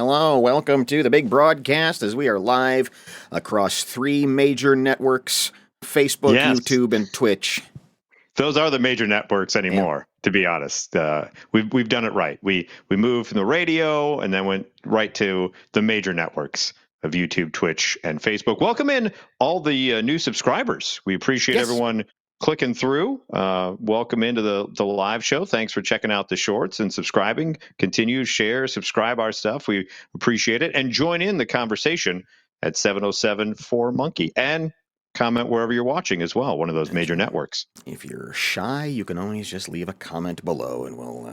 Hello, welcome to the big broadcast as we are live across 3 major networks, Facebook, Yes. YouTube, and Twitch. Those are the major networks anymore, to be honest. We've done it right. We moved from the radio and then went right to the major networks of YouTube, Twitch, and Facebook. Welcome in all the new subscribers. We appreciate everyone clicking through. Welcome into the live show. Thanks for checking out the shorts and subscribing. Continue, share, subscribe our stuff. We appreciate it. And join in the conversation at 707-4-Monkey. And comment wherever you're watching as well, one of those major networks. If you're shy, you can always just leave a comment below and we'll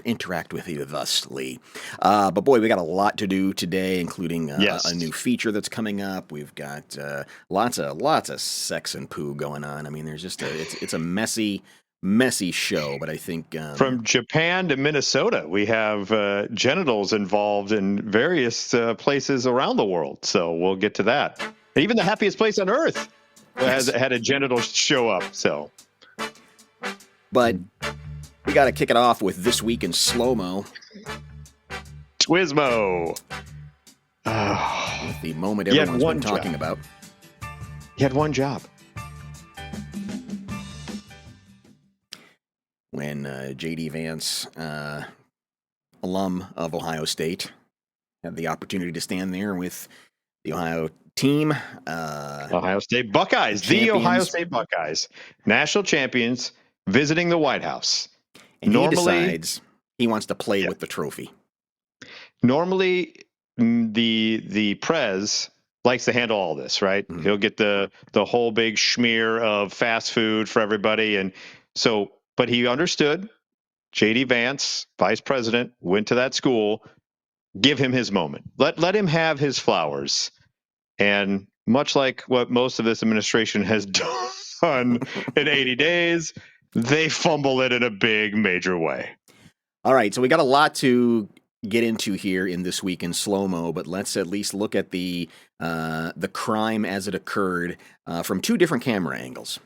interact with you thusly. But boy, we got a lot to do today, including a new feature that's coming up. We've got lots of sex and poo going on. I mean, there's just it's a messy show, but I think from Japan to Minnesota, we have genitals involved in various places around the world. So we'll get to that. Even the happiest place on earth has had a genital show up. So, but we got to kick it off with This Week in Slow-Mo. Twismo. With the moment everyone's been talking about. He had one job. When JD Vance, alum of Ohio State, had the opportunity to stand there with the Ohio team. Ohio State Buckeyes, the Ohio State Buckeyes, national champions, visiting the White House. And he decides he wants to play with the trophy. Normally, the Prez likes to handle all this, right? Mm-hmm. He'll get the whole big schmear of fast food for everybody. And so, but he understood JD Vance, vice president, went to that school, give him his moment. Let him have his flowers. And much like what most of this administration has done in 80 days, they fumble it in a big, major way. All right, so we got a lot to get into here in This Week in Slow-Mo, but let's at least look at the crime as it occurred from 2 different camera angles.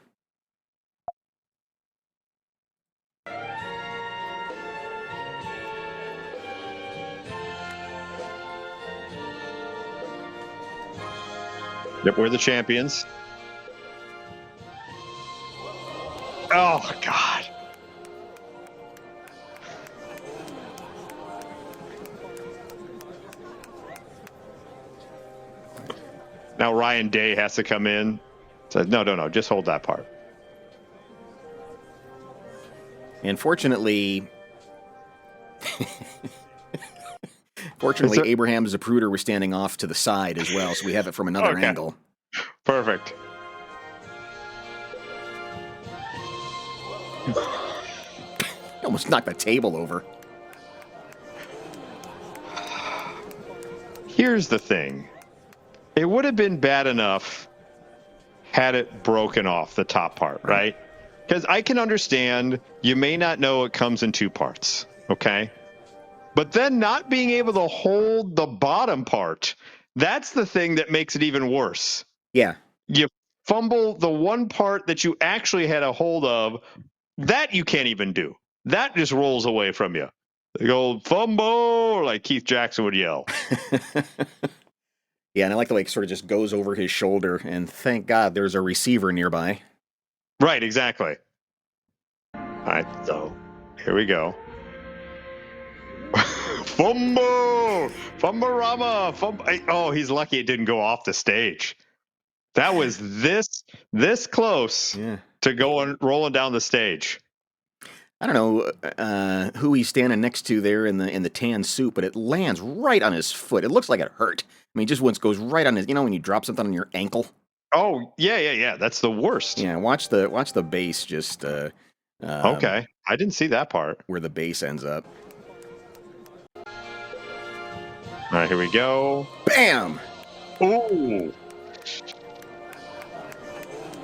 Yep, we're the champions. Oh, God. Now Ryan Day has to come in. Says, no, just hold that part. And fortunately, Abraham Zapruder was standing off to the side as well, so we have it from another angle. Perfect. Almost knocked the table over. Here's the thing. It would have been bad enough had it broken off the top part, right? Because I can understand you may not know it comes in 2 parts, okay? But then not being able to hold the bottom part, that's the thing that makes it even worse. Yeah. You fumble the one part that you actually had a hold of, that you can't even do. That just rolls away from you. The old fumble, like Keith Jackson would yell. Yeah, and I like the way it sort of just goes over his shoulder, and thank God there's a receiver nearby. Right, exactly. All right, so here we go. Fumble! Fumble-rama! Oh, he's lucky it didn't go off the stage. That was this close to rolling down the stage. I don't know who he's standing next to there in the tan suit, but it lands right on his foot. It looks like it hurt. I mean, just once goes right on his. You know when you drop something on your ankle? Oh yeah. That's the worst. Yeah, watch the base just. Okay, I didn't see that part. Where the base ends up. All right, here we go. Bam! Ooh.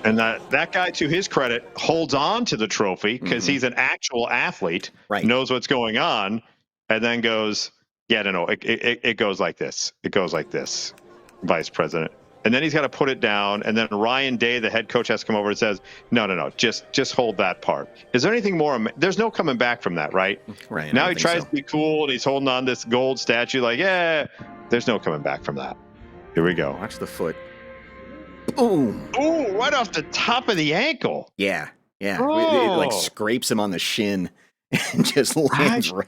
And that guy, to his credit, holds on to the trophy because he's an actual athlete, knows what's going on, and then goes, it goes like this. It goes like this, Vice President. and then he's got to put it down, and then Ryan Day, the head coach, has to come over and says, no, just hold that part. Is there anything more? There's no coming back from that, right? Right. Now he tries to be cool, and he's holding on this gold statue like, yeah, there's no coming back from that. Here we go. Watch the foot. Boom. Oh, right off the top of the ankle. Yeah. Oh. It like scrapes him on the shin and just lands right.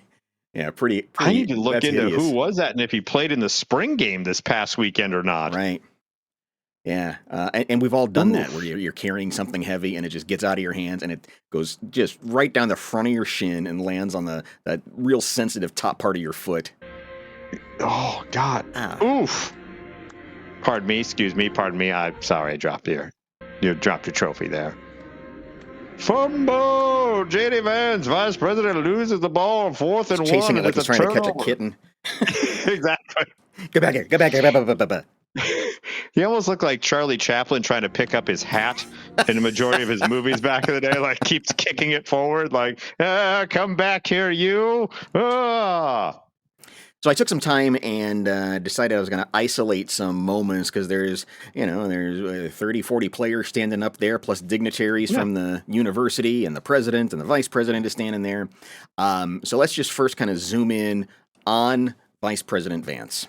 Yeah, pretty. I need to look into hideous. Who was that and if he played in the spring game this past weekend or not. Right. Yeah, and we've all done that where you're carrying something heavy and it just gets out of your hands and it goes just right down the front of your shin and lands on that real sensitive top part of your foot. Oh, God. Oof. Pardon me. I'm sorry I dropped you dropped your trophy there. Fumble! JD Vance, Vice President, loses the ball, 4th and 1. Chasing it like he's trying to catch a kitten. Exactly. Get back here. He almost looked like Charlie Chaplin trying to pick up his hat in the majority of his movies back in the day, like keeps kicking it forward, like, come back here, you. So I took some time and decided I was going to isolate some moments because there's 30, 40 players standing up there, plus dignitaries from the university, and the president and the vice president is standing there. So let's just first kind of zoom in on Vice President Vance.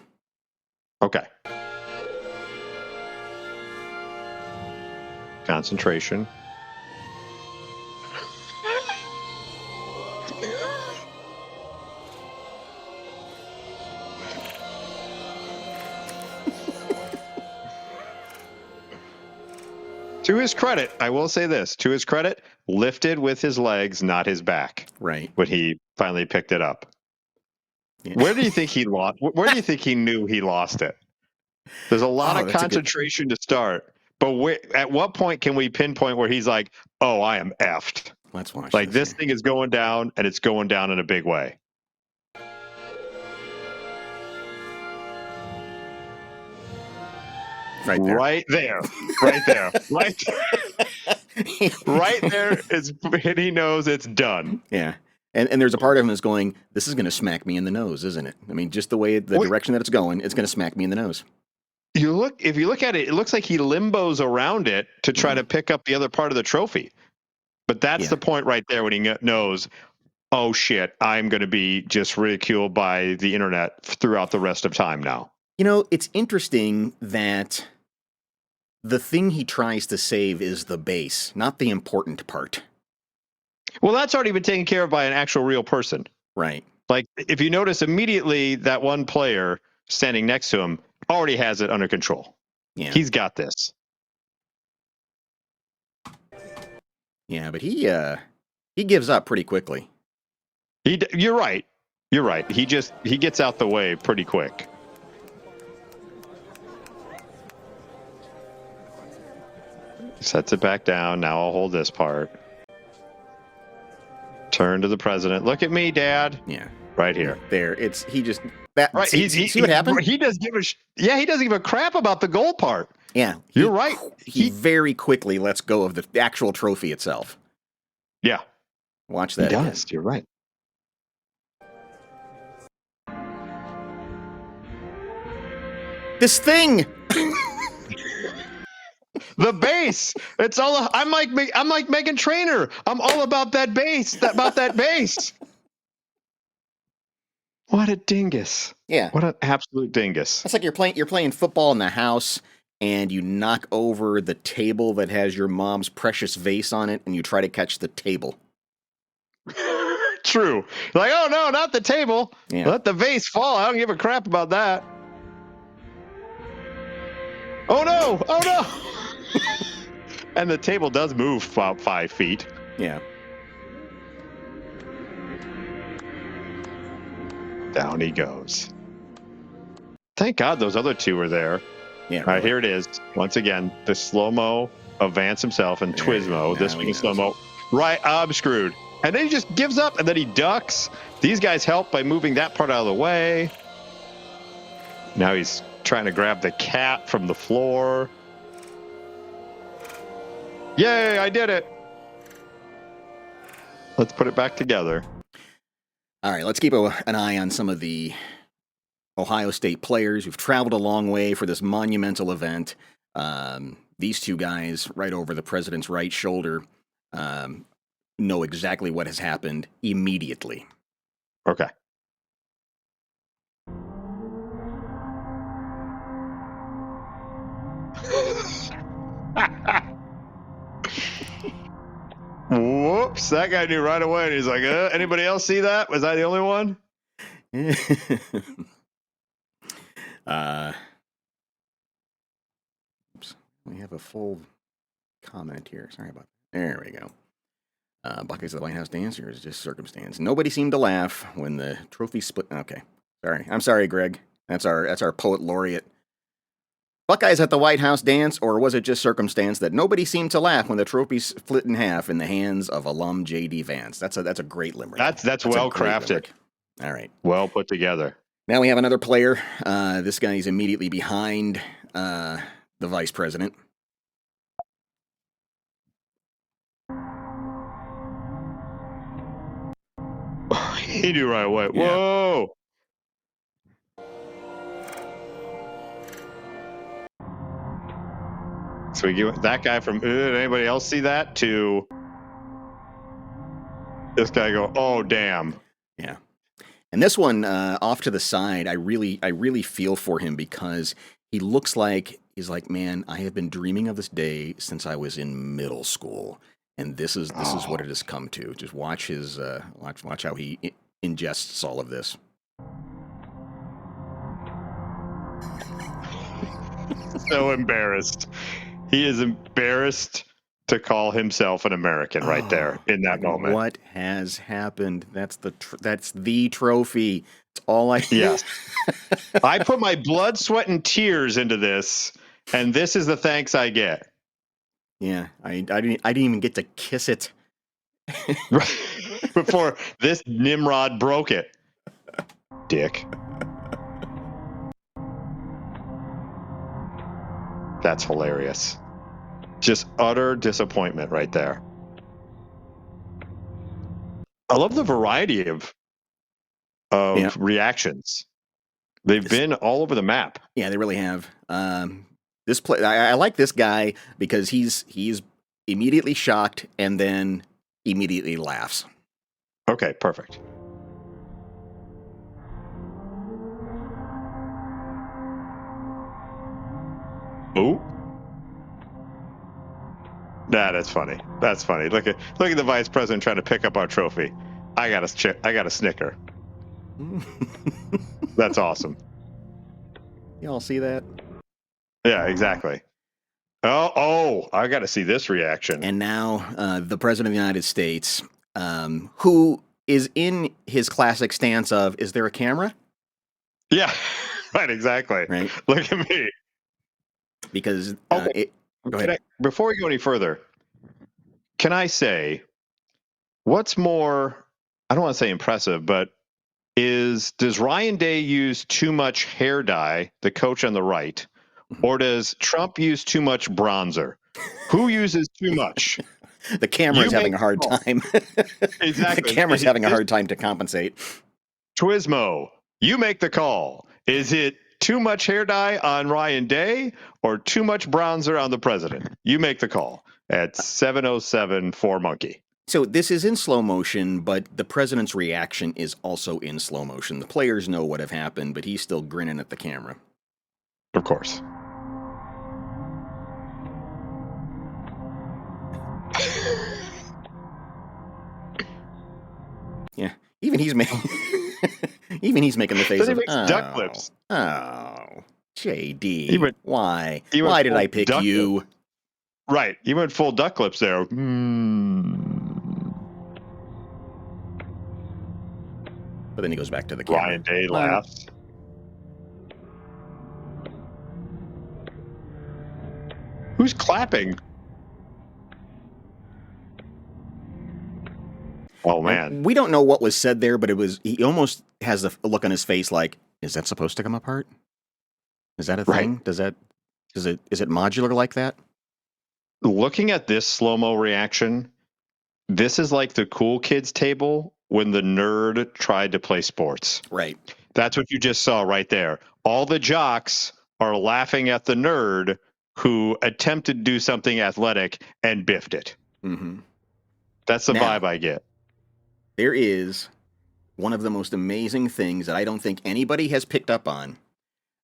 Okay. Concentration. To his credit, I will say this. To his credit, lifted with his legs, not his back. Right. When he finally picked it up. Yeah. Where do you think he lost? Where do you think he knew he lost it? There's a lot of concentration to start. But at what point can we pinpoint where he's like, oh, I am effed? Let's watch this thing is going down, and it's going down in a big way. Right there. Right there is, and he knows it's done. Yeah. And there's a part of him that's going, this is going to smack me in the nose, isn't it? I mean, just the direction that it's going, it's going to smack me in the nose. If you look at it, it looks like he limbos around it to try to pick up the other part of the trophy. But that's the point right there when he knows, oh shit, I'm going to be just ridiculed by the internet throughout the rest of time now. It's interesting that the thing he tries to save is the base, not the important part. Well, that's already been taken care of by an actual real person. Right. Like, if you notice immediately, that one player standing next to him already has it under control. Yeah. He's got this. Yeah, but he gives up pretty quickly. You're right. He gets out the way pretty quick. Sets it back down. Now I'll hold this part. Turn to the president. Look at me, Dad. Yeah. Right here. There. He just that. Right. See what happened? He doesn't give a crap about the gold part. Yeah. You're right. He very quickly lets go of the actual trophy itself. Yeah. Watch that. He does. You're right. This thing. The base. It's all. I'm like Meghan Trainor. I'm all about that base. About that base. What a dingus. Yeah. What an absolute dingus. It's like you're playing football in the house and you knock over the table that has your mom's precious vase on it and you try to catch the table. True. Like, oh no, not the table. Yeah. Let the vase fall. I don't give a crap about that. Oh no. And the table does move about 5 feet. Yeah. Down he goes. Thank God those other two were there. Yeah. All right, here it is. Once again, the slow-mo of Vance himself and Twismo. This being slow-mo. Right, I'm screwed. And then he just gives up, and then he ducks. These guys help by moving that part out of the way. Now he's trying to grab the cat from the floor. Yay, I did it. Let's put it back together. All right, let's keep an eye on some of the Ohio State players who've traveled a long way for this monumental event. These two guys right over the president's right shoulder know exactly what has happened immediately. Okay. Whoops, that guy knew right away. And he's like, anybody else see that? Was I the only one? Oops. We have a full comment here. Sorry about that. There we go. Buckets of the White House dancer is just circumstance. Nobody seemed to laugh when the trophy split. Okay. Sorry. I'm sorry, Greg. That's our poet laureate. Buckeyes at the White House dance, or was it just circumstance that nobody seemed to laugh when the trophy split in half in the hands of alum JD Vance? That's a great limerick. That's well crafted. All right. Well put together. Now we have another player. This guy's immediately behind the vice president. He knew right away. Yeah. Whoa! So we give that guy from did anybody else see that to this guy go, oh damn. Yeah. And this one off to the side, I really feel for him because he looks like he's like, man, I have been dreaming of this day since I was in middle school, and this is what it has come to. Just watch his watch how he ingests all of this. So embarrassed. He is embarrassed to call himself an American right there in that moment. What has happened? That's the trophy. It's all I. Yes. I put my blood, sweat, and tears into this, and this is the thanks I get. Yeah, I didn't even get to kiss it before this Nimrod broke it. Dick. That's hilarious. Just utter disappointment right there. I love the variety of reactions. They've been all over the map. Yeah, they really have. This play, I like this guy because he's immediately shocked and then immediately laughs. Okay, perfect. Ooh. That's funny. That's funny. Look at the vice president trying to pick up our trophy. I got a snicker. That's awesome. Y'all see that? Yeah, exactly. Oh! I got to see this reaction. And now the president of the United States, who is in his classic stance of, "Is there a camera?" Yeah, right. Exactly. Right. Look at me. Because go ahead. Before we go any further, can I say what's more? I don't want to say impressive, but does Ryan Day use too much hair dye, the coach on the right, or does Trump use too much bronzer? Who uses too much? The camera's having a hard time. Exactly. The camera's having a hard time to compensate. Twismo, you make the call. Is it too much hair dye on Ryan Day or too much bronzer on the president? You make the call at 7:07 for Monkey. So this is in slow motion, but the president's reaction is also in slow motion. The players know what have happened, but he's still grinning at the camera. Of course. Yeah, even he's making the face of duck lips. Oh, JD, why did I pick you? Lips. Right, he went full duck lips there. But then he goes back to the camera. Ryan Day laughs. Who's clapping? Oh man, and we don't know what was said there, but he almost has a look on his face like, is that supposed to come apart? Is that a thing? Is it modular like that? Looking at this slow-mo reaction, this is like the cool kids table when the nerd tried to play sports. Right. That's what you just saw right there. All the jocks are laughing at the nerd who attempted to do something athletic and biffed it. Mm-hmm. That's the vibe I get. There is one of the most amazing things that I don't think anybody has picked up on.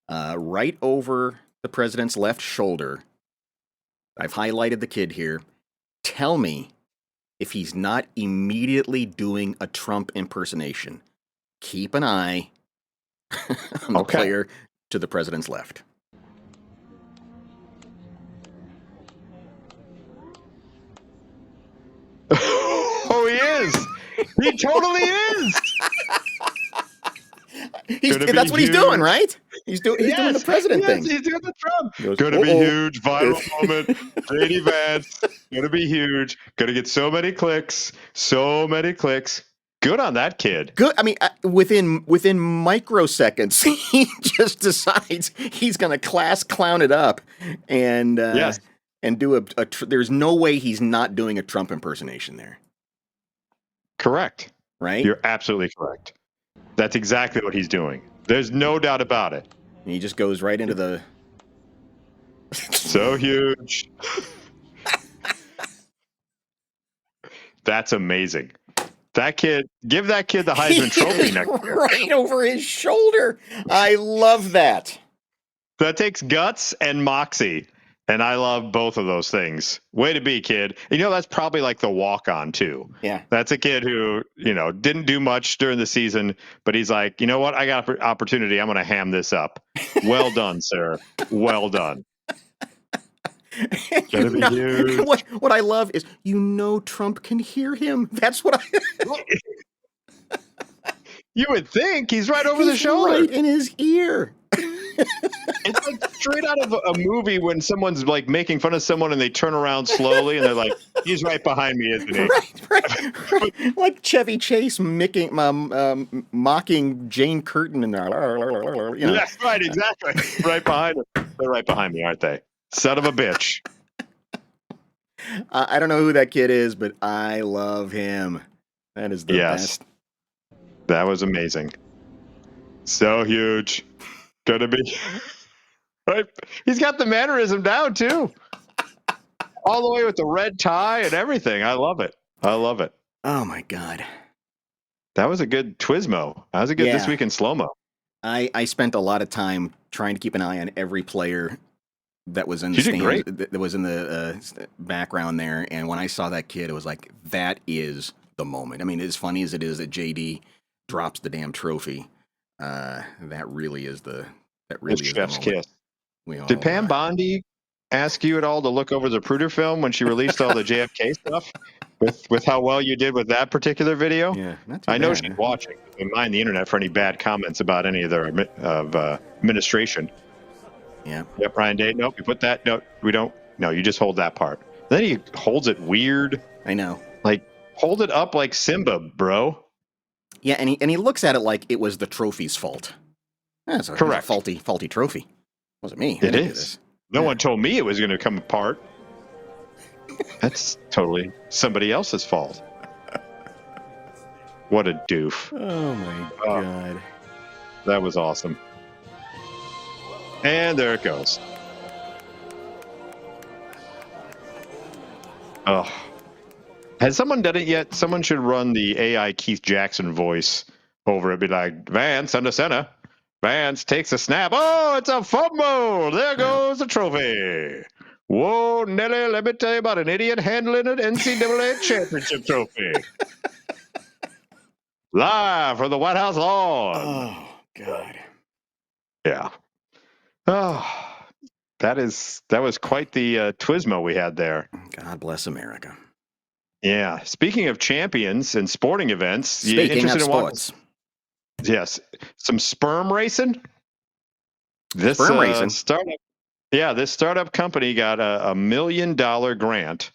Right over the president's left shoulder, I've highlighted the kid here. Tell me if he's not immediately doing a Trump impersonation. Keep an eye on the player to the president's left. Oh, he is. He totally is. That's what he's doing, right? He's doing the president thing. He's doing the Trump. Going to be huge, viral moment. JD Vance. Going to be huge. Going to get so many clicks. Good on that kid. Good. I mean, within microseconds, he just decides he's going to class clown it up, and do a. There's no way he's not doing a Trump impersonation there. Correct. Right. You're absolutely correct. That's exactly what he's doing. There's no doubt about it. And he just goes right into the. So huge. That's amazing. That kid, give that kid the Heisman Trophy next year. Right over his shoulder. I love that. That takes guts and moxie. And I love both of those things. Way to be, kid. You know, that's probably like the walk-on, too. Yeah. That's a kid who, didn't do much during the season, but he's like, you know what? I got an opportunity. I'm going to ham this up. Well done, sir. Well done. Gotta be huge. What I love is, Trump can hear him. That's what I... You would think he's right over the shoulder. Right in his ear. It's like straight out of a movie when someone's like making fun of someone and they turn around slowly and they're like, he's right behind me, isn't he? Right. Like Chevy Chase mocking Jane Curtin in there. Yeah, right, exactly. Right behind him. They're right behind me, aren't they? Son of a bitch. I don't know who that kid is, but I love him. That is the best. That was amazing. So huge. Gonna be right. He's got the mannerism down too. All the way with the red tie and everything. I love it. Oh my God. That was a good Twismo. That was a good This Week in Slow-Mo. I spent a lot of time trying to keep an eye on every player that was in the stands, that was in the background there. And when I saw that kid, it was like, that is the moment. I mean, as funny as it is that JD drops the damn trophy, that really is the chef's kiss. Did Pam Bondi ask you at all to look over the Pruder film when she released all the JFK stuff with how well you did with that particular video? Yeah, I know she's watching. Don't mind the internet for any bad comments about any of their administration. Yeah. Yep, Ryan Day. Nope, you put that. No, we don't. No, you just hold that part. Then he holds it weird. I know. Like, hold it up like Simba, bro. Yeah, and he looks at it like it was the trophy's fault. That's correct. A faulty trophy. Wasn't me. It is. No one told me it was going to come apart. That's totally somebody else's fault. What a doof. Oh, my God. That was awesome. And there it goes. Oh. Has someone done it yet? Someone should run the AI Keith Jackson voice over it. Be like, Vance under center. Vance takes a snap. Oh, it's a fumble. There goes the trophy. Whoa, Nelly, let me tell you about an idiot handling an NCAA championship trophy. Live from the White House lawn. Oh, God. Yeah. Oh, that was quite the Twismo we had there. God bless America. Yeah. Speaking of champions and sporting events, speaking of sports. Yes. Some sperm racing. This startup. Yeah, this startup company got a $1 million grant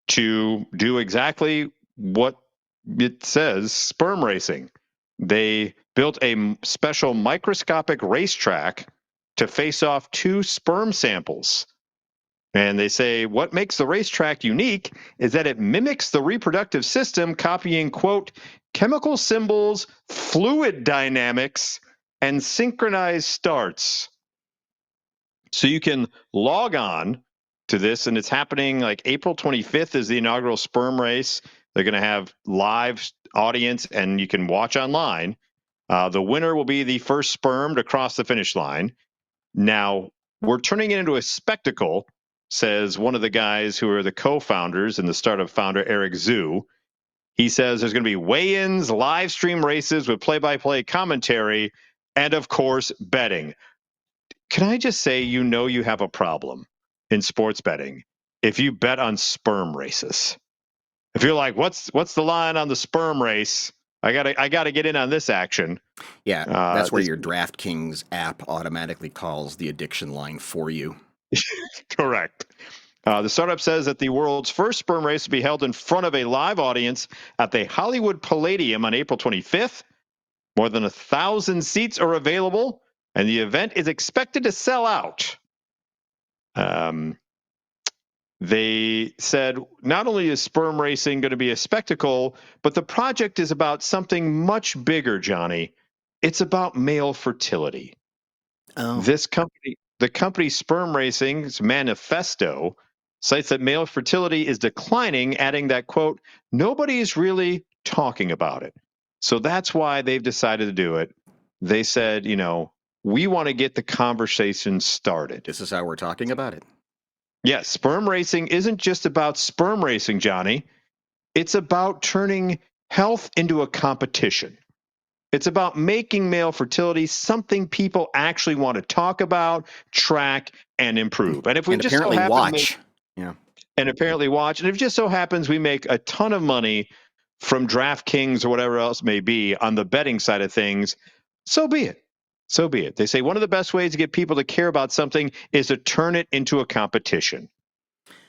to do exactly what it says, sperm racing. They built a special microscopic racetrack to face off 2 sperm samples. And they say what makes the racetrack unique is that it mimics the reproductive system, copying, quote, chemical symbols, fluid dynamics, and synchronized starts. So you can log on to this, and it's happening like April 25th is the inaugural sperm race. They're going to have live audience, and you can watch online. The winner will be the first sperm to cross the finish line. Now, we're turning it into a spectacle, says one of the guys who are the co-founders and the startup founder, Eric Zhu. He says there's going to be weigh-ins, live stream races with play-by-play commentary, and of course, betting. Can I just say, you have a problem in sports betting if you bet on sperm races? If you're like, what's the line on the sperm race? I gotta get in on this action. Yeah, that's where your DraftKings app automatically calls the addiction line for you. Correct. The startup says that the world's first sperm race will be held in front of a live audience at the Hollywood Palladium on April 25th. More than 1,000 seats are available, and the event is expected to sell out. They said not only is sperm racing going to be a spectacle, but the project is about something much bigger, Johnny. It's about male fertility. Oh. The company Sperm Racing's manifesto cites that male fertility is declining, adding that, quote, nobody is really talking about it. So that's why they've decided to do it. They said, we want to get the conversation started. This is how we're talking about it. Yes, sperm racing isn't just about sperm racing, Johnny. It's about turning health into a competition. It's about making male fertility something people actually want to talk about, track, and improve. And if we just apparently so happen watch. And apparently watch. And if it just so happens we make a ton of money from DraftKings or whatever else may be on the betting side of things, so be it. So be it. They say one of the best ways to get people to care about something is to turn it into a competition.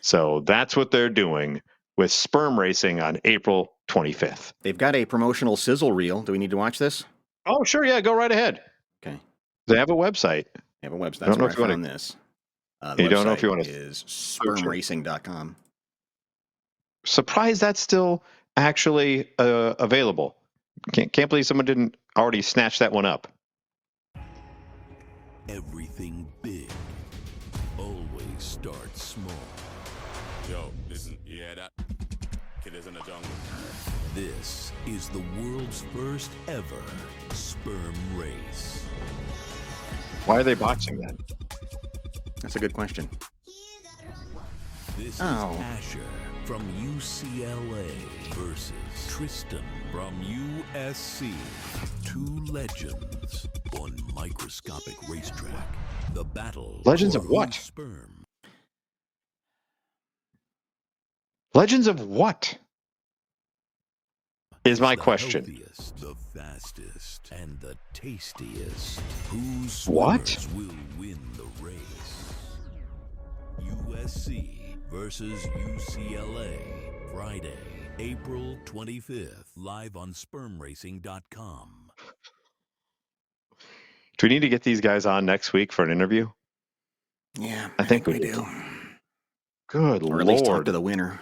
So that's what they're doing with sperm racing on April 25th. They've got a promotional sizzle reel. Do we need to watch this? Oh, sure. Yeah, go right ahead. Okay. They have a website. They have a website. That's where I found this. You don't know if you want to. Is spermracing.com. Surprised that's still actually available. Can't believe someone didn't already snatch that one up. Everything big always starts small. Yo, listen, you hear that? Killers in the jungle. This is the world's first ever sperm race. Why are they boxing then? That's a good question. This is Asher from UCLA versus Tristan from USC. Two legends, one microscopic racetrack. The battle. Legends of what? Sperm. Legends of what? Is my question. The healthiest, the fastest, and the tastiest. Whose What? swimmers will win the race? USC versus UCLA. Friday, April 25th. Live on spermracing.com. Do we need to get these guys on next week for an interview? Yeah, I think we do. Good Or Lord. at least talk to the winner.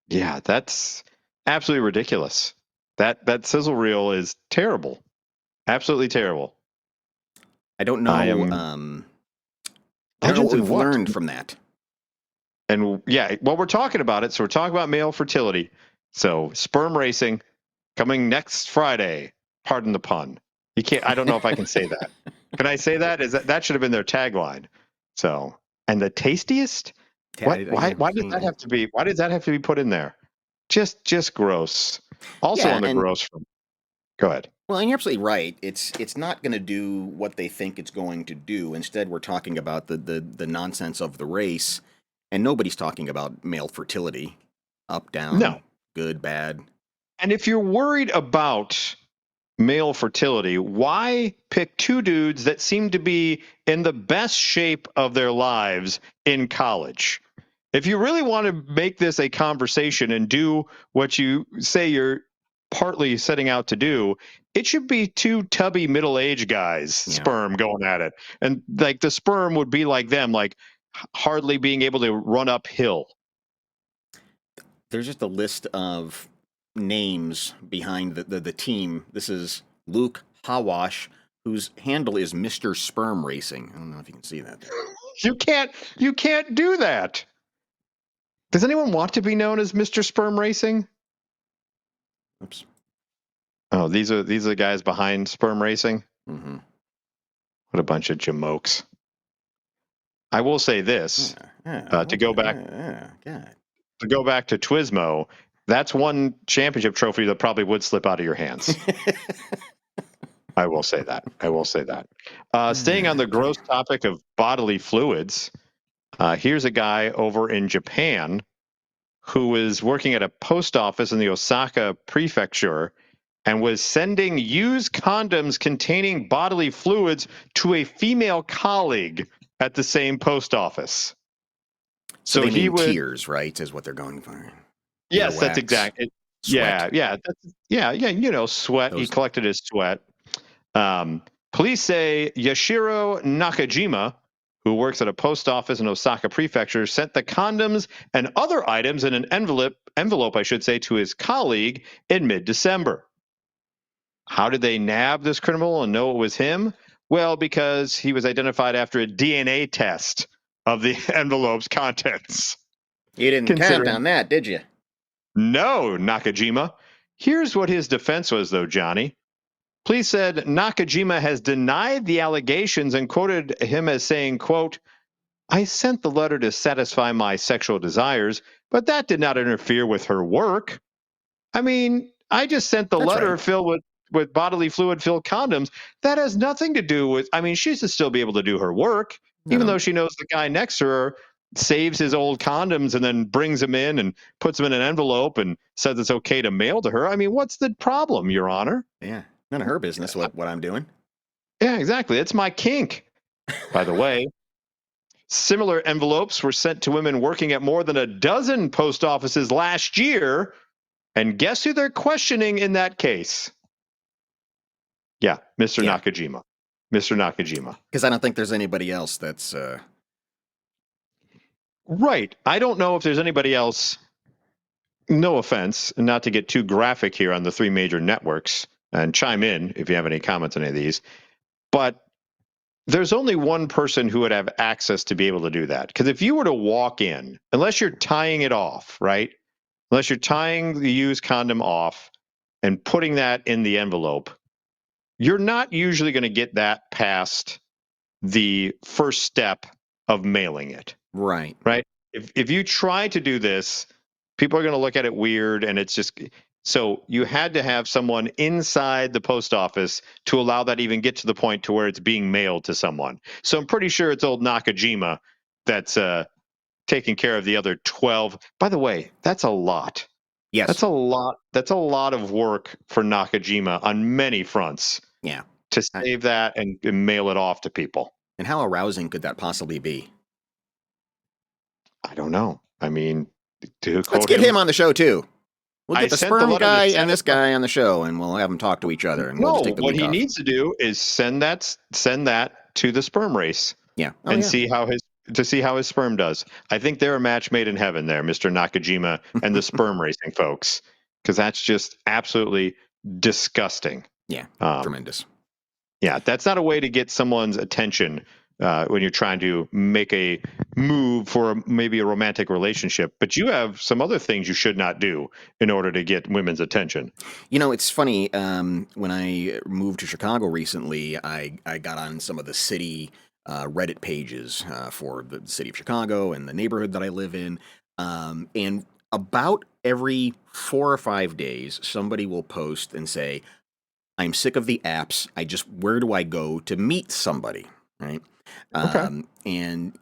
Yeah, that's absolutely ridiculous. That sizzle reel is terrible. Absolutely terrible. I don't know. I don't know what we've learned from that. And yeah, well, we're talking about it. So we're talking about male fertility. So sperm racing coming next Friday. Pardon the pun. You can't. I don't know if I can say that. Can I say that? That should have been their tagline. So, and the tastiest. Why does that have to be? Why does that have to be put in there? Just gross. Also on the gross front. Go ahead. Well, and you're absolutely right. It's not going to do what they think it's going to do. Instead, we're talking about the nonsense of the race, and nobody's talking about male fertility. Up, down, no, good, bad. And if you're worried about male fertility, why pick two dudes that seem to be in the best shape of their lives in college? If you really want to make this a conversation and do what you say you're partly setting out to do, it should be two tubby middle-aged guys, sperm, going at it. And like the sperm would be like them, like hardly being able to run uphill. There's just a list of names behind the team. This is Luke Hawash, whose handle is Mr. Sperm Racing. I don't know if you can see that. You can't do that. Does anyone want to be known as Mr. Sperm Racing? Oops. Oh, these are the guys behind Sperm Racing? Mm-hmm. What a bunch of jamokes. I will say this, to go back to Twismo, that's one championship trophy that probably would slip out of your hands. I will say that. Staying on the gross topic of bodily fluids, here's a guy over in Japan who was working at a post office in the Osaka prefecture and was sending used condoms containing bodily fluids to a female colleague at the same post office. So they mean tears, right? Is what they're going for. Yes, that's exact. Sweat. Yeah. You know, sweat. He collected his sweat. Police say Yashiro Nakajima, who works at a post office in Osaka Prefecture, sent the condoms and other items in an envelope, I should say, to his colleague in mid-December. How did they nab this criminal and know it was him? Well, because he was identified after a DNA test of the envelope's contents. You didn't count on that, did you? No, Nakajima. Here's what his defense was, though, Johnny. Police said Nakajima has denied the allegations and quoted him as saying, quote, "I sent the letter to satisfy my sexual desires, but that did not interfere with her work. I mean, I just sent the letter filled with bodily fluid-filled condoms. That has nothing to do with, I mean, she should still be able to do her work, even though she knows the guy next to her saves his old condoms and then brings them in and puts them in an envelope and says it's okay to mail to her. I mean, what's the problem, Your Honor?" Yeah, none of her business what I'm doing. Yeah, exactly. It's my kink. By the way, similar envelopes were sent to women working at more than a dozen post offices last year. And guess who they're questioning in that case? Yeah, Mr. Nakajima. Mr. Nakajima. Because I don't think there's anybody else that's... Right. I don't know if there's anybody else, no offense, not to get too graphic here on the three major networks, and chime in if you have any comments on any of these, but there's only one person who would have access to be able to do that. Because if you were to walk in, unless you're tying it off, right? Unless you're tying the used condom off and putting that in the envelope, you're not usually going to get that past the first step of mailing it. Right. Right. If you try to do this, people are going to look at it weird, and it's just... So you had to have someone inside the post office to allow that even get to the point to where it's being mailed to someone. So I'm pretty sure it's old Nakajima that's taking care of the other 12. By the way, that's a lot. Yes. That's a lot. That's a lot of work for Nakajima on many fronts. Yeah. To save that and mail it off to people. And how arousing could that possibly be? I don't know. I mean, let's get him on the show too. We'll get the sperm guy and this guy on the show, and we'll have them talk to each other. And we'll just take the what week he off. needs to do is send that to the sperm race. Yeah. See how his sperm does. I think they're a match made in heaven there, Mr. Nakajima and the sperm racing folks, because that's just absolutely disgusting. Yeah. Tremendous. Yeah, that's not a way to get someone's attention when you're trying to make a move for maybe a romantic relationship. But you have some other things you should not do in order to get women's attention. You know, it's funny. When I moved to Chicago recently, I got on some of the city Reddit pages for the city of Chicago and the neighborhood that I live in. And about every 4 or 5 days, somebody will post and say, "I'm sick of the apps. Where do I go to meet somebody?" Right? Okay. And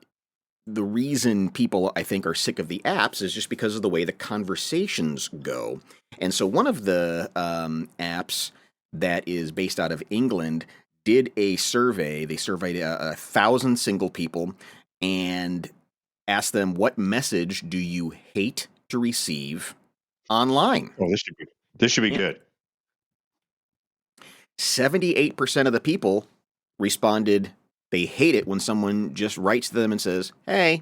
the reason people, I think, are sick of the apps is just because of the way the conversations go. And so one of the apps that is based out of England did a survey. They surveyed 1,000 single people and asked them, what message do you hate to receive online? Oh, this should be good. 78% of the people responded they hate it when someone just writes to them and says, "Hey,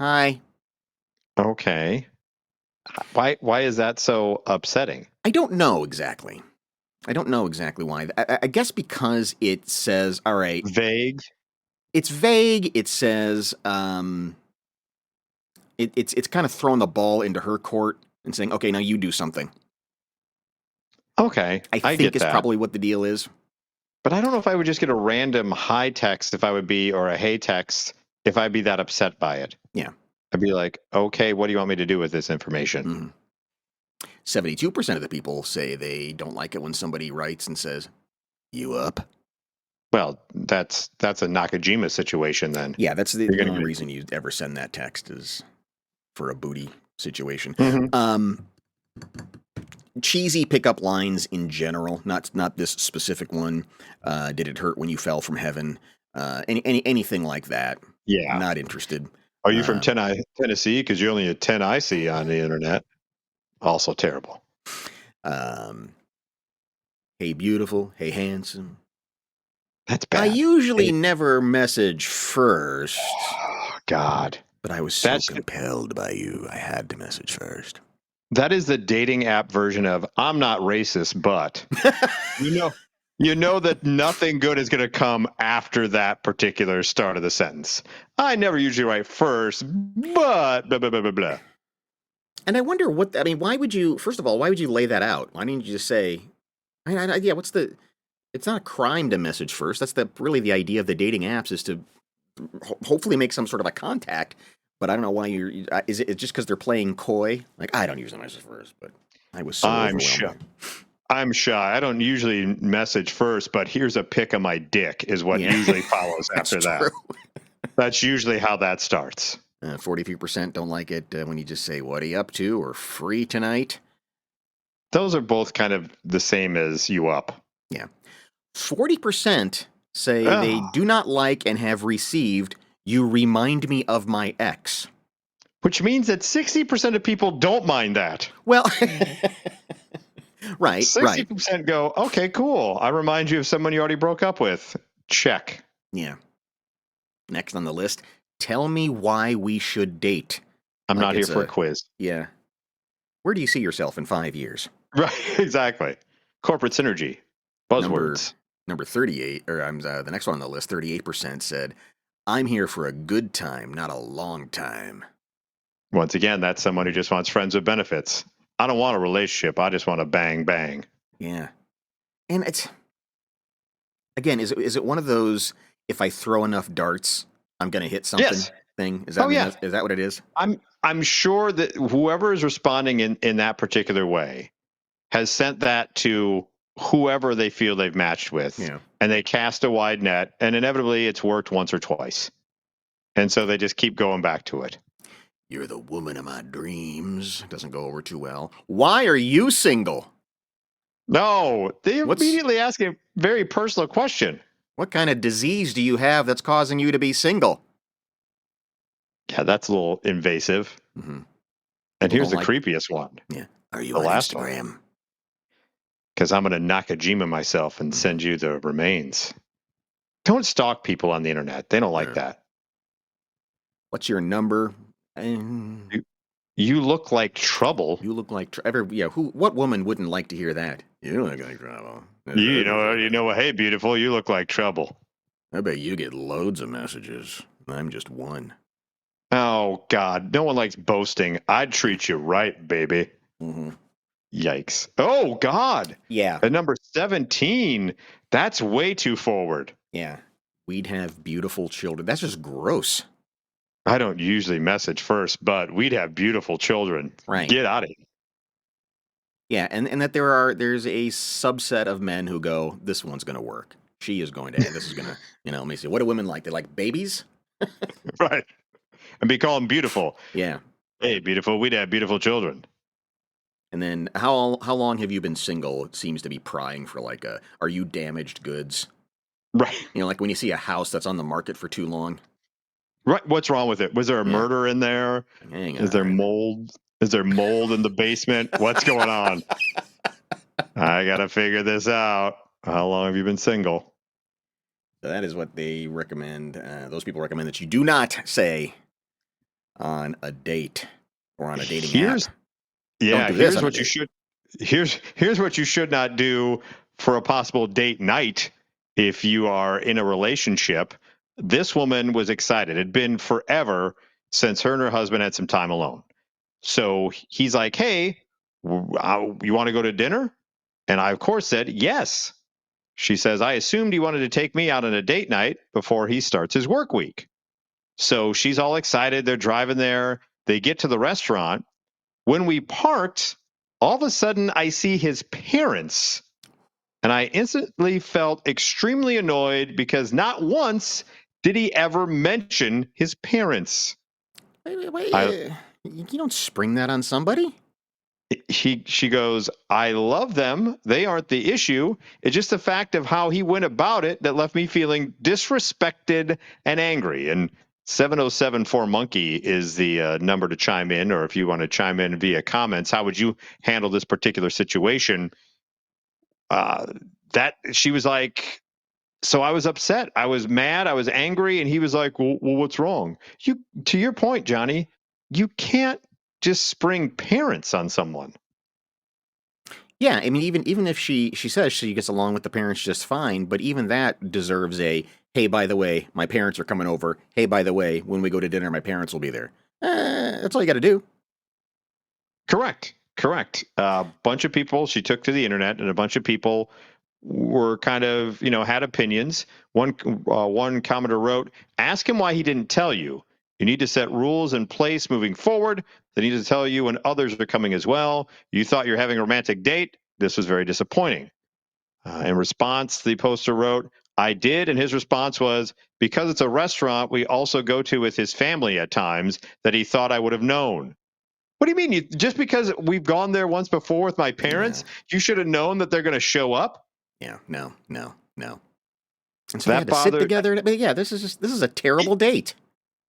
hi." Okay. Why is that so upsetting? I don't know exactly. I don't know exactly why. I guess because it says, all right, Vague. it's vague. It says, it's kind of throwing the ball into her court and saying, okay, now you do something. Okay, I think get is that. probably what the deal is. But I don't know if I would just get a random hi text or a hey text if I'd be that upset by it. Yeah. I'd be like, okay, what do you want me to do with this information? 72% of the people say they don't like it when somebody writes and says, you up? Well, that's a Nakajima situation then. Yeah, that's the only reason you ever send that text is for a booty situation. Cheesy pickup lines in general, not this specific one. Did it hurt when you fell from heaven? Anything like that. Yeah. Not interested. Are you from Tennessee? Because you're only a 10 IC on the internet. Also terrible. Hey, beautiful. Hey, handsome. That's bad. I usually never message first. Oh, God. But I was so compelled by you. I had to message first. That is the dating app version of I'm not racist, but you know that nothing good is going to come after that particular start of the sentence. I never usually write first, but blah, blah, blah, blah, blah. And I wonder why would you, first of all, why would you lay that out? Why didn't you just say, it's not a crime to message first. That's really the idea of the dating apps is to hopefully make some sort of a contact. But I don't know why is it just because they're playing coy? Like, I don't usually message first, but I was so overwhelmed. I'm shy. I don't usually message first, but here's a pic of my dick is what usually follows after that. That's usually how that starts. 43% don't like it when you just say, what are you up to? Or free tonight? Those are both kind of the same as you up. Yeah. 40% say they do not like and have received, you remind me of my ex. Which means that 60% of people don't mind that. Well, right. 60% go, okay, cool. I remind you of someone you already broke up with. Check. Yeah. Next on the list, tell me why we should date. I'm not here for a quiz. Yeah. Where do you see yourself in 5 years? Right, exactly. Corporate synergy. Buzzwords. Number 38, or the next one on the list, 38% said, I'm here for a good time, not a long time. Once again, that's someone who just wants friends with benefits. I don't want a relationship. I just want a bang, bang. Yeah. And it's, again, is it one of those, if I throw enough darts, I'm going to hit something thing? Is that, is that what it is? I'm sure that whoever is responding in that particular way has sent that to whoever they feel they've matched with. Yeah. And they cast a wide net, and inevitably it's worked once or twice. And so they just keep going back to it. You're the woman of my dreams. Doesn't go over too well. Why are you single? No, they immediately ask a very personal question. What kind of disease do you have that's causing you to be single? Yeah, that's a little invasive. Mm-hmm. And here's the creepiest one. Yeah. Are you on Instagram? Because I'm going to Nakajima myself and send you the remains. Don't stalk people on the internet. They don't like that. What's your number? You look like trouble. You look like what woman wouldn't like to hear that? You look like trouble. You know. Hey, beautiful, you look like trouble. I bet you get loads of messages. I'm just one. Oh God, no one likes boasting. I'd treat you right, baby. Mm-hmm. Yikes! Oh God. Yeah. At number 17, that's way too forward. Yeah. We'd have beautiful children. That's just gross. I don't usually message first, but we'd have beautiful children. Right. Get out of here. Yeah, and that there's a subset of men who go, this one's going to work. She is going to, this is going to, let me see. What do women like? They like babies? Right. And be called beautiful. Yeah. Hey, beautiful. We'd have beautiful children. And then how long have you been single? It seems to be prying for are you damaged goods? Right. Like when you see a house that's on the market for too long. Right. What's wrong with it? Was there a murder in there? Is there mold? Is there mold in the basement? What's going on? I got to figure this out. How long have you been single? So that is what they recommend. Those people recommend that you do not say on a date or on a dating app. Here's what you should not do for a possible date night if you are in a relationship. This woman was excited. It had been forever since her and her husband had some time alone. So he's like, hey, you want to go to dinner? And I, of course, said yes. She says, I assumed he wanted to take me out on a date night before he starts his work week. So she's all excited. They're driving there. They get to the restaurant. When we parked, all of a sudden I see his parents. And I instantly felt extremely annoyed because not once did he ever mention his parents. Wait. You don't spring that on somebody? She goes, I love them. They aren't the issue. It's just the fact of how he went about it that left me feeling disrespected and angry. And 707-4-Monkey is the number to chime in, or if you want to chime in via comments, how would you handle this particular situation? That she was like, so I was upset. I was mad. I was angry. And he was like, well, what's wrong? To your point, Johnny, you can't just spring parents on someone. Yeah, I mean, even if she says she gets along with the parents just fine, but even that deserves a, hey, by the way, my parents are coming over. Hey, by the way, when we go to dinner, my parents will be there. That's all you got to do. Correct. A bunch of people she took to the internet, and a bunch of people were kind of, had opinions. One commenter wrote, ask him why he didn't tell you. You need to set rules in place moving forward. They need to tell you when others are coming as well. You thought you're having a romantic date. This was very disappointing. In response, the poster wrote, I did. And his response was, because it's a restaurant we also go to with his family at times that he thought I would have known. What do you mean? Just because we've gone there once before with my parents, you should have known that they're going to show up? Yeah, no. And so they had to sit together. But yeah, this is a terrible date.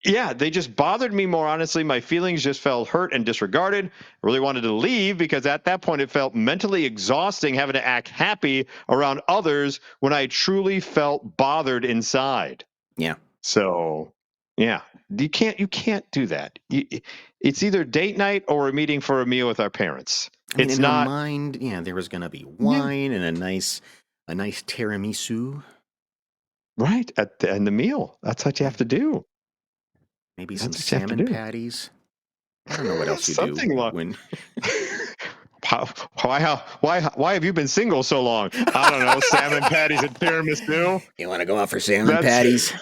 Yeah, they just bothered me more, honestly. My feelings just felt hurt and disregarded. I really wanted to leave because at that point it felt mentally exhausting having to act happy around others when I truly felt bothered inside. Yeah. So, yeah, you can't do that. It's either date night or a meeting for a meal with our parents. I mean, in her mind, there was going to be wine and a nice tiramisu. Right, and the meal. That's what you have to do. Maybe some salmon patties. I don't know what else you do. Why have you been single so long? I don't know. Salmon patties and tiramisu. You want to go out for salmon patties?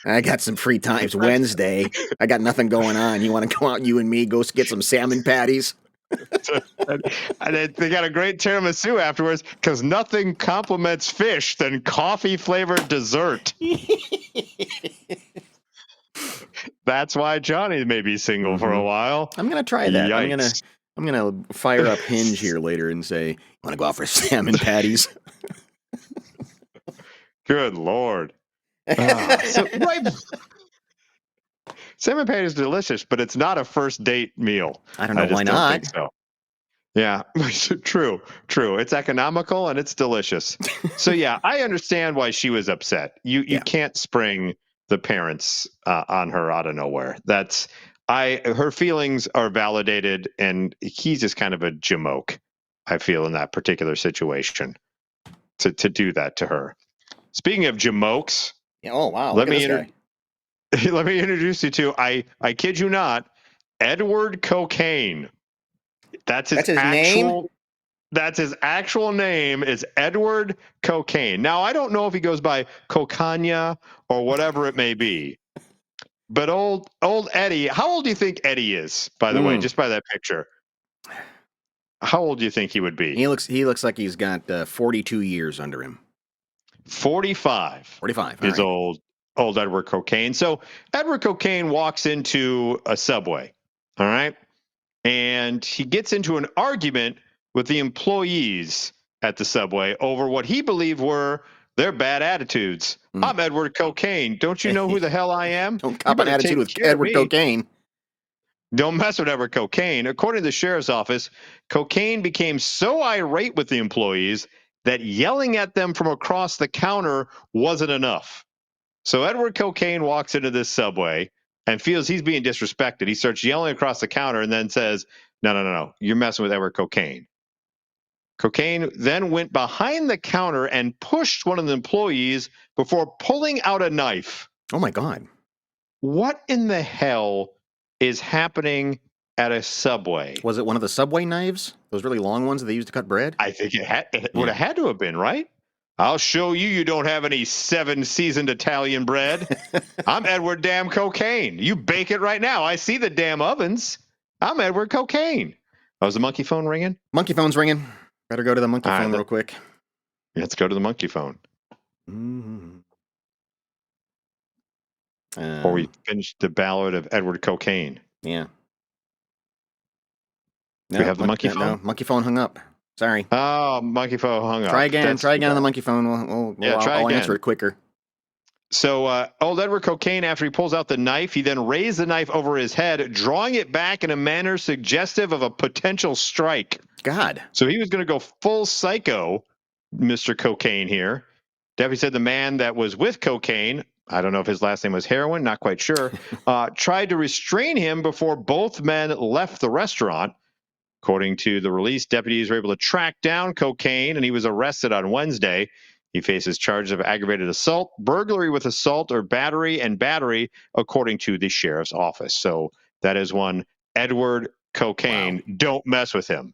I got some free time. It's Wednesday. I got nothing going on. You want to go out, you and me, go get some salmon patties? And they got a great tiramisu afterwards because nothing compliments fish than coffee-flavored dessert. That's why Johnny may be single for a while. I'm gonna try that. Yikes. I'm gonna fire up Hinge here later and say, "Want to go out for salmon patties?" Good Lord. Salmon patties is delicious, but it's not a first date meal. I don't know why not. Think so. Yeah, true. It's economical and it's delicious. So yeah, I understand why she was upset. You can't spring the parents on her out of nowhere. Her feelings are validated, and he's just kind of a jamoke, I feel, in that particular situation to do that to her. Speaking of jamokes, oh wow, let me introduce you to I kid you not, Edward Cocaine. That's his name. That's his actual name is Edward Cocaine. Now, I don't know if he goes by Cocania or whatever it may be. But old Eddie, how old do you think Eddie is, by the way, just by that picture? How old do you think he would be? He looks like he's got 42 years under him. 45. 45 is old Edward Cocaine. So Edward Cocaine walks into a Subway, all right? And he gets into an argument with the employees at the Subway over what he believed were their bad attitudes. I'm Edward Cocaine. Don't you know who the hell I am? Don't cop an attitude with Edward Cocaine. Don't mess with Edward Cocaine. According to the sheriff's office, Cocaine became so irate with the employees that yelling at them from across the counter wasn't enough. So Edward Cocaine walks into this Subway and feels he's being disrespected. He starts yelling across the counter and then says, no, you're messing with Edward Cocaine. Cocaine then went behind the counter and pushed one of the employees before pulling out a knife. Oh, my God. What in the hell is happening at a Subway? Was it one of the Subway knives? Those really long ones that they used to cut bread? I think it would have had to have been, right? I'll show you don't have any 7-seasoned Italian bread. I'm Edward Damn Cocaine. You bake it right now. I see the damn ovens. I'm Edward Cocaine. Oh, is the monkey phone ringing? Monkey phone's ringing. Better go to the monkey phone real quick. Let's go to the monkey phone. Mm-hmm. Before we finish the ballad of Edward Cocaine. Yeah. No, we have the monkey phone? No, monkey phone hung up. Sorry. Oh, monkey phone hung up. Try again on the monkey phone. I'll answer it quicker. So old Edward Cocaine, after he pulls out the knife, he then raised the knife over his head, drawing it back in a manner suggestive of a potential strike. God. So he was going to go full psycho, Mr. Cocaine here. Deputy said the man that was with Cocaine, I don't know if his last name was Heroin, not quite sure, tried to restrain him before both men left the restaurant. According to the release, deputies were able to track down Cocaine, and he was arrested on Wednesday. He faces charges of aggravated assault, burglary with assault, or battery, according to the sheriff's office. So that is one Edward Cocaine. Wow. Don't mess with him.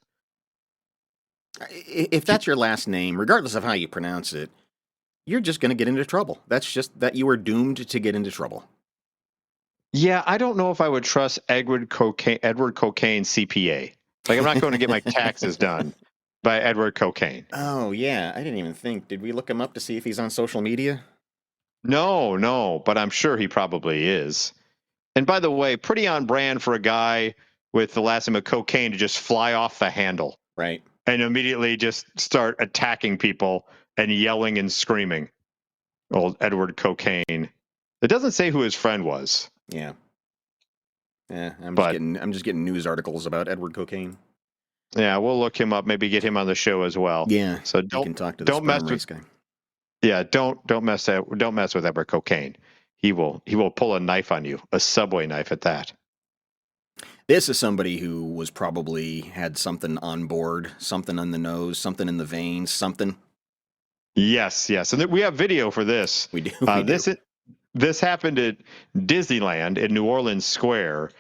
If that's your last name, regardless of how you pronounce it, you're just going to get into trouble. That's just that you are doomed to get into trouble. Yeah, I don't know if I would trust Edward Cocaine CPA. Like, I'm not going to get my taxes done by Edward Cocaine. Oh, yeah. I didn't even think. Did we look him up to see if he's on social media? No, but I'm sure he probably is. And by the way, pretty on brand for a guy with the last name of Cocaine to just fly off the handle. Right. And immediately just start attacking people and yelling and screaming. Old Edward Cocaine. It doesn't say who his friend was. Yeah. Yeah, I'm just getting news articles about Edward Cocaine. Yeah, we'll look him up. Maybe get him on the show as well. Yeah, so don't talk to the mess with guy. Yeah, don't mess with Edward Cocaine. He will pull a knife on you, a Subway knife at that. This is somebody who was probably had something on board, something on the nose, something in the veins, something. Yes, and we have video for this. We do. This happened at Disneyland in New Orleans Square.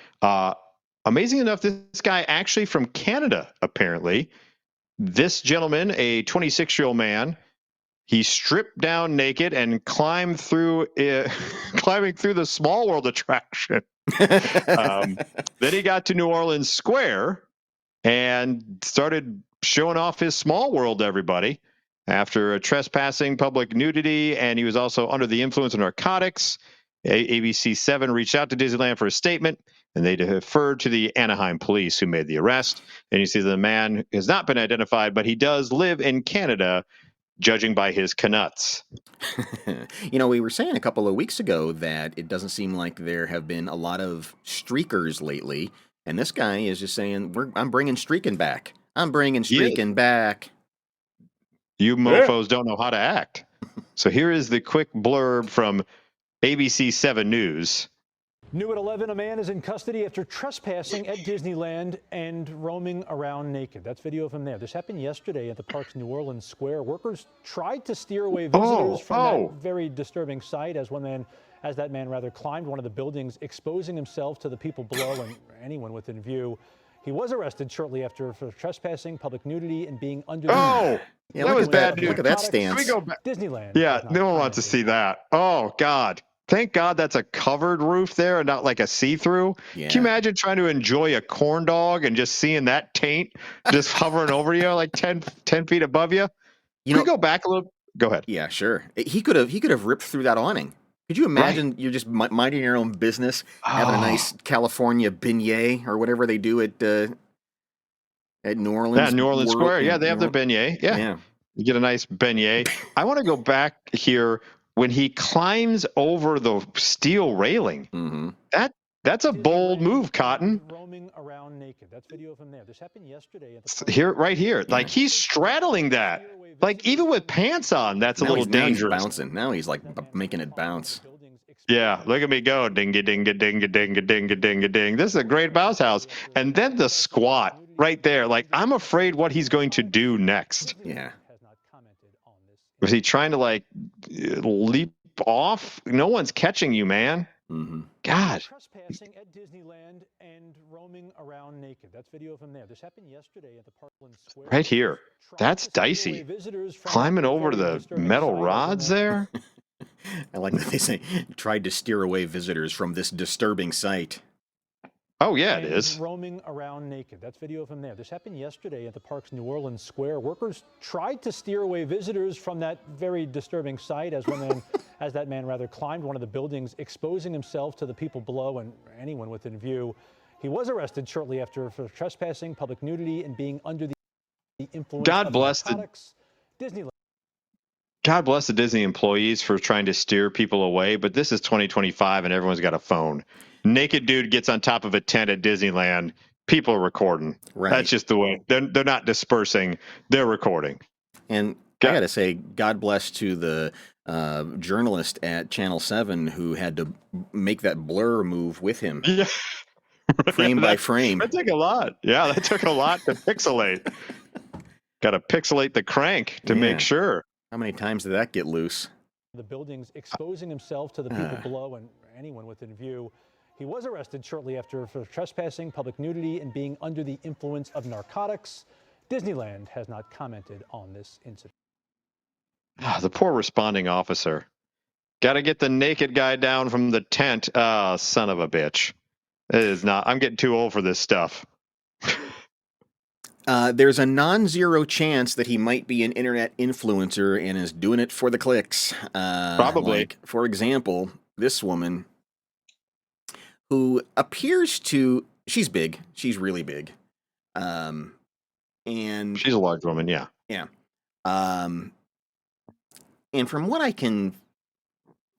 Amazing enough, this guy actually from Canada, apparently. This gentleman, a 26-year-old man, he stripped down naked and climbing through the Small World attraction. Then he got to New Orleans Square and started showing off his Small World to everybody. After trespassing, public nudity, and he was also under the influence of narcotics. ABC 7 reached out to Disneyland for a statement, and they deferred to the Anaheim police who made the arrest. And you see the man has not been identified, but he does live in Canada, judging by his canuts. We were saying a couple of weeks ago that it doesn't seem like there have been a lot of streakers lately, and this guy is just saying, I'm bringing streaking back. I'm bringing streaking back. You mofos don't know how to act. So here is the quick blurb from ABC 7 News. New at 11, a man is in custody after trespassing at Disneyland and roaming around naked. That's video of him there. This happened yesterday at the park's New Orleans Square. Workers tried to steer away visitors from that very disturbing sight as that man climbed one of the buildings, exposing himself to the people below and anyone within view. He was arrested shortly after for trespassing, public nudity, and being under. Yeah, that was bad news. Look at that stance. Let me go back. Disneyland. Yeah, no one wants to see that. Oh, God. Thank God that's a covered roof there and not like a see-through. Yeah. Can you imagine trying to enjoy a corn dog and just seeing that taint just hovering over you like 10 feet above you? Can we go back a little? Go ahead. Yeah, sure. He could have ripped through that awning. Could you imagine you're just minding your own business, having a nice California beignet or whatever they do at New Orleans? Yeah, New Orleans Square. Yeah, they have the beignet. Yeah. You get a nice beignet. I want to go back here when he climbs over the steel railing. Mm-hmm. That's a bold move, Cotton. Roaming around naked. That's video of him there. This happened yesterday. Right here. Yeah. Like he's straddling that. Like even with pants on, that's a little dangerous. Now he's bouncing. Now he's like making it bounce. Yeah, look at me go. Dinga, dinga, dinga, dinga, dinga, dinga, ding. This is a great bounce house. And then the squat. right there. Like, I'm afraid what he's going to do next. Yeah. Was he trying to like leap off? No one's catching you, man. Mm-hmm. God. Trespassing at Disneyland and roaming around naked. That's video of him there. This happened yesterday at the Parkland Square. Right here. That's dicey. Climbing over the metal rods there. I like that they say tried to steer away visitors from this disturbing sight. Oh, yeah, it is. Roaming around naked. That's video of him there. This happened yesterday at the park's New Orleans Square. Workers tried to steer away visitors from that very disturbing sight as that man climbed one of the buildings, exposing himself to the people below and anyone within view. He was arrested shortly after for trespassing, public nudity, and being under the influence of narcotics. Disneyland. God bless the Disney employees for trying to steer people away, but this is 2025 and everyone's got a phone. Naked dude gets on top of a tent at Disneyland. People are recording. Right. That's just the way. They're not dispersing. They're recording. And I got to say, God bless to the journalist at Channel 7 who had to make that blur move with him. Yeah. Frame by frame. That took a lot. Yeah, that took a lot to pixelate. Got to pixelate the crank to make sure. How many times did that get loose? The buildings, exposing himself to the people below and anyone within view. He was arrested shortly after for trespassing, public nudity, and being under the influence of narcotics. Disneyland has not commented on this incident. The poor responding officer. Got to get the naked guy down from the tent. Son of a bitch. It is not. I'm getting too old for this stuff. There's a non-zero chance that he might be an internet influencer and is doing it for the clicks. Probably. Like, for example, this woman who appears to... She's big. She's really big. And she's a large woman, yeah. Yeah. And from what I can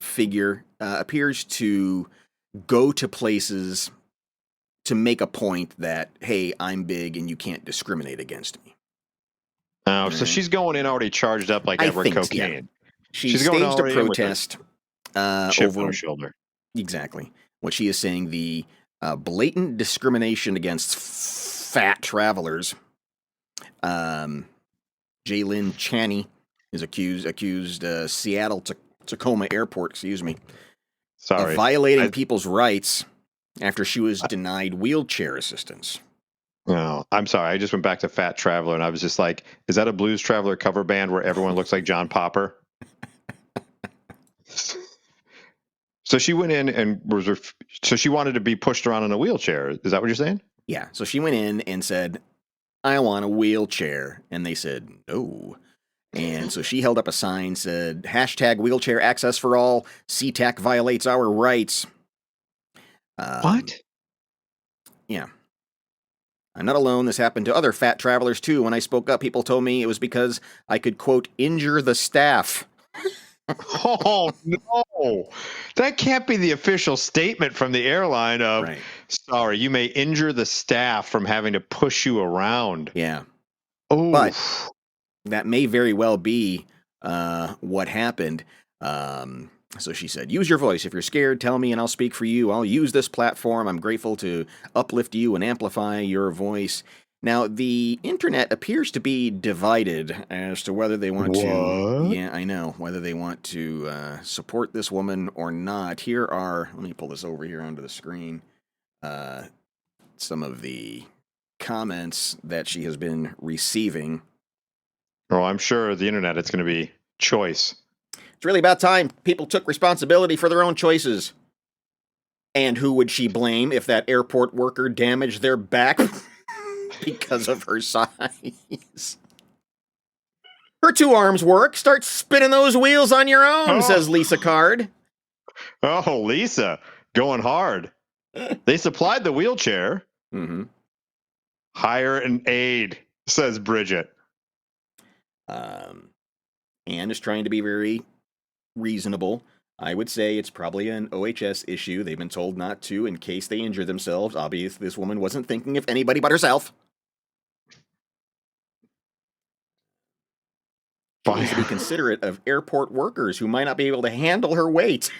figure, appears to go to places to make a point that, hey, I'm big and you can't discriminate against me. Oh, so she's going in already charged up like Edward Cocaine. Yeah. She's staged a protest over her shoulder. Exactly. What she is saying, the blatant discrimination against fat travelers. Jalen Chaney is accused Seattle Tacoma Airport, of violating people's rights after she was denied wheelchair assistance. No, I'm sorry. I just went back to Fat Traveler, and I was just like, is that a Blues Traveler cover band where everyone looks like John Popper? So she went in and so she wanted to be pushed around in a wheelchair. Is that what you're saying? Yeah. So she went in and said, I want a wheelchair. And they said, no. And so she held up a sign, said, #wheelchair access for all. SeaTac violates our rights. What? Yeah. I'm not alone. This happened to other fat travelers, too. When I spoke up, people told me it was because I could, quote, injure the staff. Oh, no. That can't be the official statement from the airline of, sorry, you may injure the staff from having to push you around. Yeah. Oh. But that may very well be what happened. So she said, use your voice. If you're scared, tell me and I'll speak for you. I'll use this platform. I'm grateful to uplift you and amplify your voice. Now, the internet appears to be divided as to whether they want to... Yeah, I know. Whether they want to support this woman or not. Here are... Let me pull this over here onto the screen. Some of the comments that she has been receiving. Oh, I'm sure the internet, it's going to be choice. It's really about time people took responsibility for their own choices. And who would she blame if that airport worker damaged their back because of her size? Her two arms work. Start spinning those wheels on your own, says Lisa Card. Oh, Lisa, going hard. They supplied the wheelchair. Mm-hmm. Hire an aide, says Bridget. Anne is trying to be very reasonable. I would say it's probably an OHS issue. They've been told not to in case they injure themselves. Obviously, this woman wasn't thinking of anybody but herself. She needs to be considerate of airport workers who might not be able to handle her weight.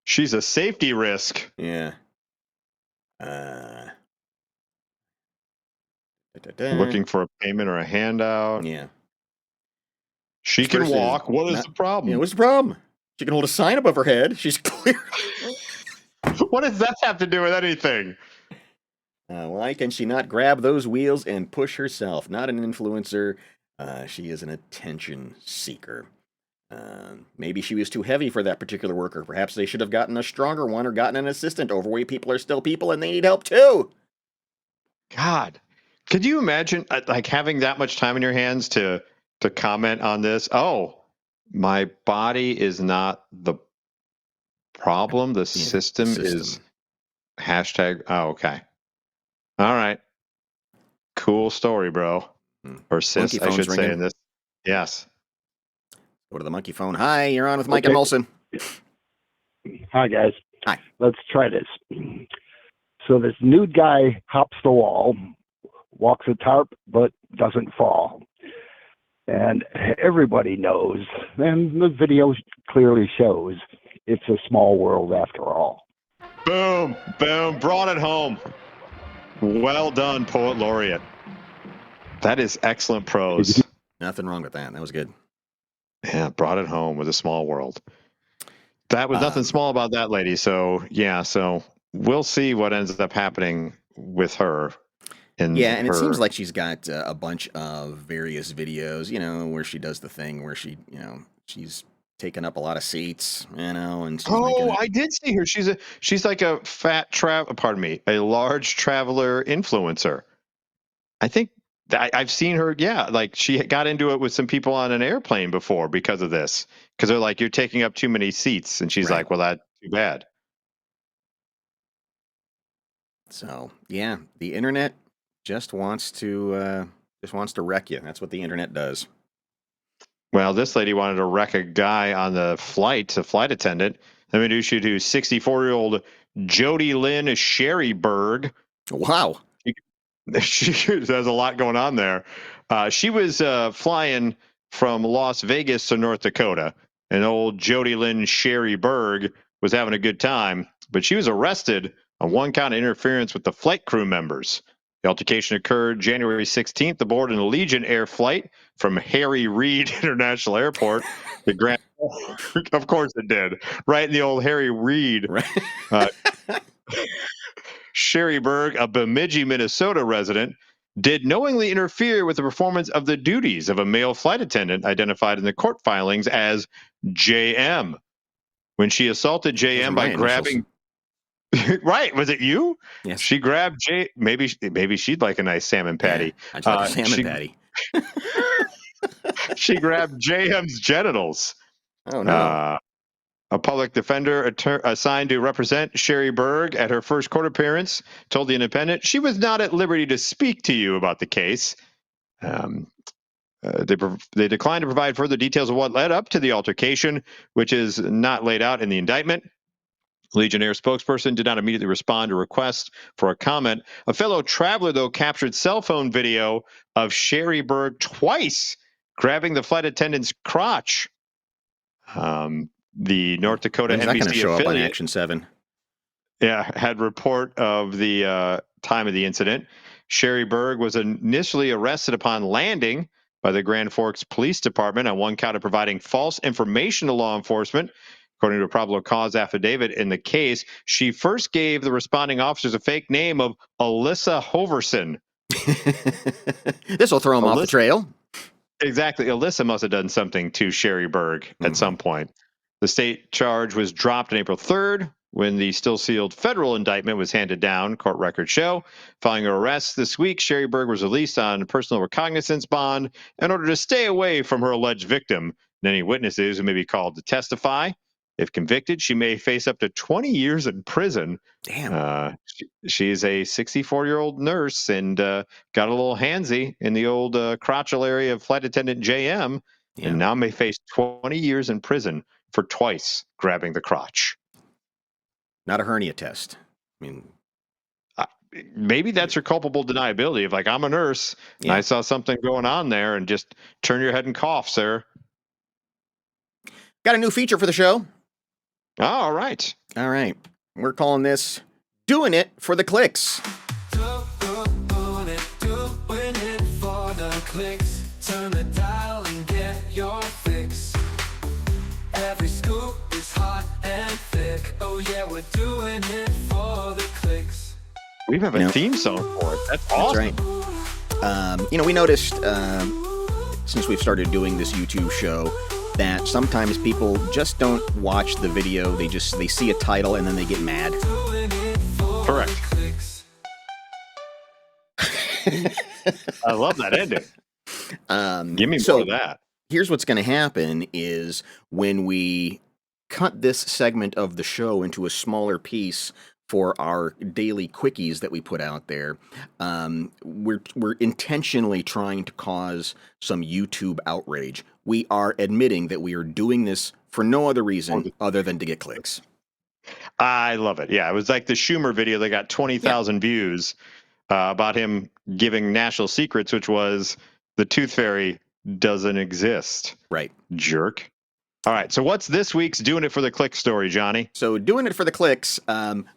She's a safety risk. Yeah. Looking for a payment or a handout. Yeah. She can walk. What is the problem? What's the problem? She can hold a sign above her head. She's clear. What does that have to do with anything? Why can she not grab those wheels and push herself? Not an influencer. She is an attention seeker. Maybe she was too heavy for that particular worker. Perhaps they should have gotten a stronger one or gotten an assistant. Overweight people are still people and they need help too. God, could you imagine like having that much time in your hands to comment on this? Oh, my body is not the problem. The system is hashtag. Oh, okay. All right. Cool story, bro. Or sis, I should say in this. Yes. Go to the monkey phone. Hi, you're on with Mike and Molson. Hi, guys. Hi. Let's try this. So this nude guy hops the wall, walks a tarp, but doesn't fall. And everybody knows, and the video clearly shows, it's a small world after all. Boom, boom, brought it home. Well done, Poet Laureate. That is excellent prose. Nothing wrong with that. That was good. Yeah, brought it home with a small world. That was nothing small about that lady. So, yeah, so we'll see what ends up happening with her. And it seems like she's got a bunch of various videos, where she does the thing where she, she's taken up a lot of seats, and she's I did see her. She's like a a large traveler influencer. I think I've seen her. Yeah. Like she got into it with some people on an airplane before because of this, because they're like, you're taking up too many seats. And she's like, well, that's too bad. So, yeah, the internet just wants to wreck you. That's what the internet does. Well, this lady wanted to wreck a guy on the flight, a flight attendant. Let me introduce you to 64-year-old Jody Lynn Sherryberg. Wow. There's a lot going on there. She was flying from Las Vegas to North Dakota, and old Jody Lynn Sherryberg was having a good time, but she was arrested on one count of interference with the flight crew members. The altercation occurred January 16th aboard an Allegiant Air flight from Harry Reid International Airport. Of course it did. Right in the old Harry Reid. Right. Sherryberg, a Bemidji, Minnesota resident, did knowingly interfere with the performance of the duties of a male flight attendant identified in the court filings as JM. When she assaulted JM by grabbing... Right. Was it you? Yes. She grabbed maybe she'd like a nice salmon patty. Yeah, I'd like a salmon patty. She grabbed JM's genitals. Oh, no. A public defender assigned to represent Sherryberg at her first court appearance told The Independent she was not at liberty to speak to you about the case. They declined to provide further details of what led up to the altercation, which is not laid out in the indictment. Legion Air spokesperson did not immediately respond to requests for a comment. A fellow traveler, though, captured cell phone video of Sherryberg twice grabbing the flight attendant's crotch. The North Dakota NBC going to show affiliate, up on Action 7? Yeah, had report of the time of the incident. Sherryberg was initially arrested upon landing by the Grand Forks Police Department on one count of providing false information to law enforcement. According to a probable cause affidavit in the case, she first gave the responding officers a fake name of Alyssa Hoverson. This will throw them off the trail. Exactly. Alyssa must have done something to Sherryberg at some point. The state charge was dropped on April 3rd when the still sealed federal indictment was handed down, court records show. Following her arrest this week, Sherryberg was released on personal recognizance bond in order to stay away from her alleged victim and any witnesses who may be called to testify. If convicted, she may face up to 20 years in prison. Damn. She's a 64-year-old nurse and got a little handsy in the old crotchal area of flight attendant JM, and now may face 20 years in prison for twice grabbing the crotch. Not a hernia test. I mean, maybe that's her culpable deniability of like, I'm a nurse and I saw something going on there, and just turn your head and cough, sir. Got a new feature for the show. All right. We're calling this Doing It for the Clicks. Doing We have a theme song for it. That's awesome. That's right. We noticed since we've started doing this YouTube show that sometimes people just don't watch the video. They see a title and then they get mad. Correct. I love that ending. Give me more of that. Here's what's going to happen is when we cut this segment of the show into a smaller piece for our daily quickies that we put out there, we're intentionally trying to cause some YouTube outrage. We are admitting that we are doing this for no other reason other than to get clicks. I love it. Yeah, it was like the Schumer video that got 20,000 views about him giving national secrets, which was the Tooth Fairy doesn't exist. Right. Jerk. All right, so what's this week's Doing It for the Click story, Johnny? So doing it for the clicks,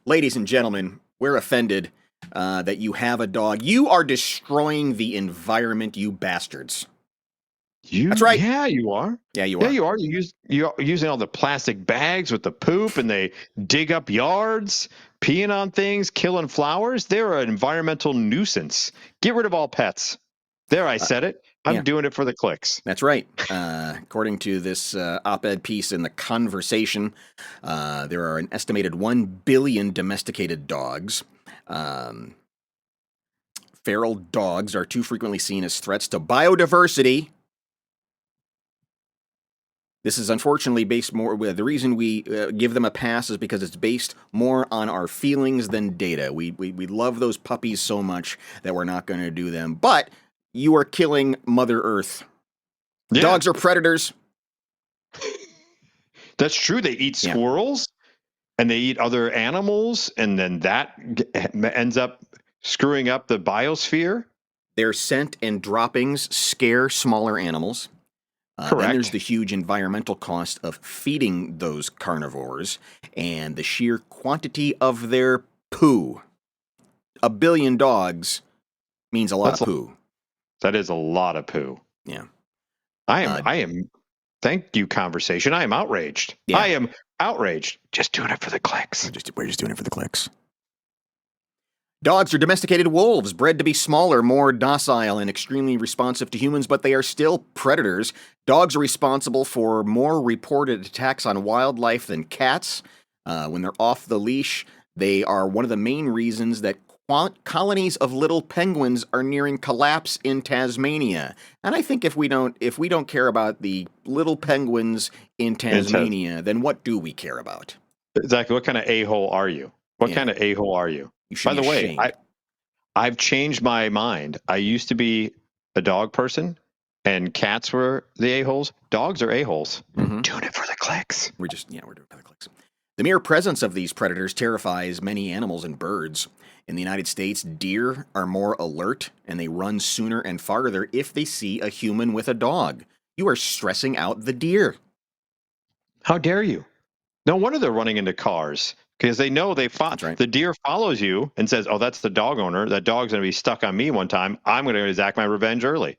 ladies and gentlemen, we're offended that you have a dog. You are destroying the environment, you bastards. That's right. Yeah, you are. Yeah, you are. Yeah, you are. You're using all the plastic bags with the poop, and they dig up yards, peeing on things, killing flowers. They're an environmental nuisance. Get rid of all pets. There, I said it. I'm doing it for the clicks. That's right. According to this op-ed piece in The Conversation, there are an estimated 1 billion domesticated dogs. Feral dogs are too frequently seen as threats to biodiversity. This is unfortunately based more. The reason we give them a pass is because it's based more on our feelings than data. We love those puppies so much that we're not going to do them. But you are killing Mother Earth. Yeah. Dogs are predators. That's true. They eat squirrels and they eat other animals, and then that ends up screwing up the biosphere. Their scent and droppings scare smaller animals. Correct. Then there's the huge environmental cost of feeding those carnivores and the sheer quantity of their poo. 1 billion dogs means a lot of poo. That is a lot of poo. Yeah. I am, thank you, Conversation. I am outraged. Yeah. I am outraged. Just doing it for the clicks. We're just doing it for the clicks. Dogs are domesticated wolves, bred to be smaller, more docile, and extremely responsive to humans, but they are still predators. Dogs are responsible for more reported attacks on wildlife than cats. When they're off the leash, they are one of the main reasons that colonies of little penguins are nearing collapse in Tasmania. And I think if we don't care about the little penguins in Tasmania, then what do we care about? Exactly. What kind of a-hole are you? What kind of a-hole are you? By the way, I've changed my mind. I used to be a dog person, and cats were the a-holes. Dogs are a-holes. Mm-hmm. Doing it for the clicks. We're doing it for the clicks. The mere presence of these predators terrifies many animals and birds. In the United States, deer are more alert, and they run sooner and farther if they see a human with a dog. You are stressing out the deer. How dare you? No wonder they're running into cars. Because they know the deer follows you and says, oh, that's the dog owner. That dog's going to be stuck on me one time. I'm going to exact my revenge early.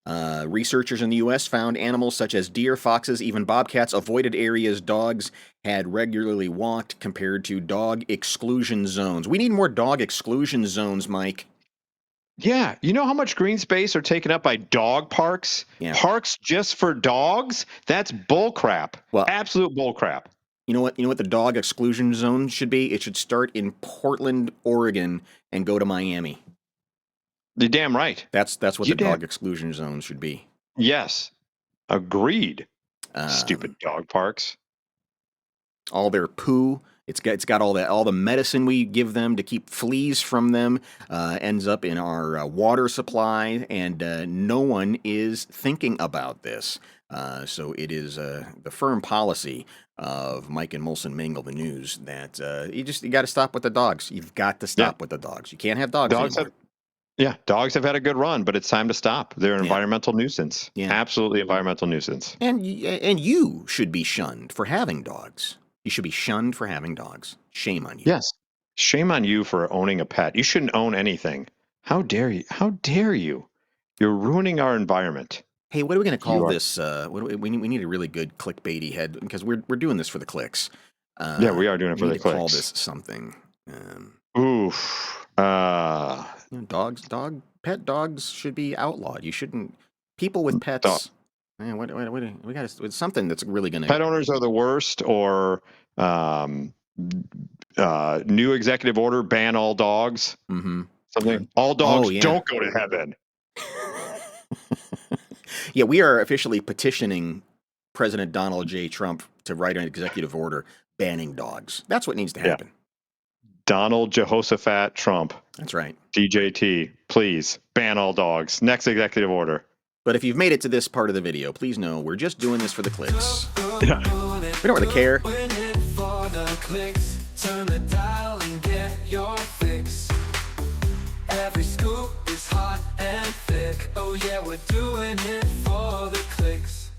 Researchers in the U.S. found animals such as deer, foxes, even bobcats avoided areas dogs had regularly walked compared to dog exclusion zones. We need more dog exclusion zones, Mike. Yeah. You know how much green space are taken up by dog parks? Yeah. Parks just for dogs? That's bullcrap. Well, absolute bullcrap. You know what the dog exclusion zone should be? It should start in Portland, Oregon, and go to Miami. You're damn right. That's what the dog exclusion zone should be. Yes. Agreed. Stupid dog parks. All their poo. It's got all the medicine we give them to keep fleas from them ends up in our water supply, and no one is thinking about this. So it is the firm policy of Mike and Molson Mangle the News that you got to stop with the dogs. You've got to stop with the dogs. You can't have dogs anymore. Dogs have had a good run, but it's time to stop. They're an environmental nuisance. Yeah. Absolutely environmental nuisance. And you should be shunned for having dogs. You should be shunned for having dogs. Shame on you. Yes. Shame on you for owning a pet. You shouldn't own anything. How dare you? How dare you? You're ruining our environment. Hey, what are we going to call this? We need a really good clickbaity head because we're doing this for the clicks. We are doing it for the clicks. Call this something. Oof. Pet dogs should be outlawed. You shouldn't. People with pets. Man, we got it's something that's really going to. Pet owners are the worst, or new executive order, ban all dogs. Mm-hmm. Something. All dogs don't go to heaven. Yeah, we are officially petitioning President Donald J. Trump to write an executive order banning dogs. That's what needs to happen. Yeah. Donald Jehoshaphat Trump. That's right. DJT, please ban all dogs. Next executive order. But if you've made it to this part of the video, please know we're just doing this for the clicks. Yeah. We don't really care. Turn the dial and get your fix. Every scoop is hot and thick. Oh yeah, we're doing it for the clicks.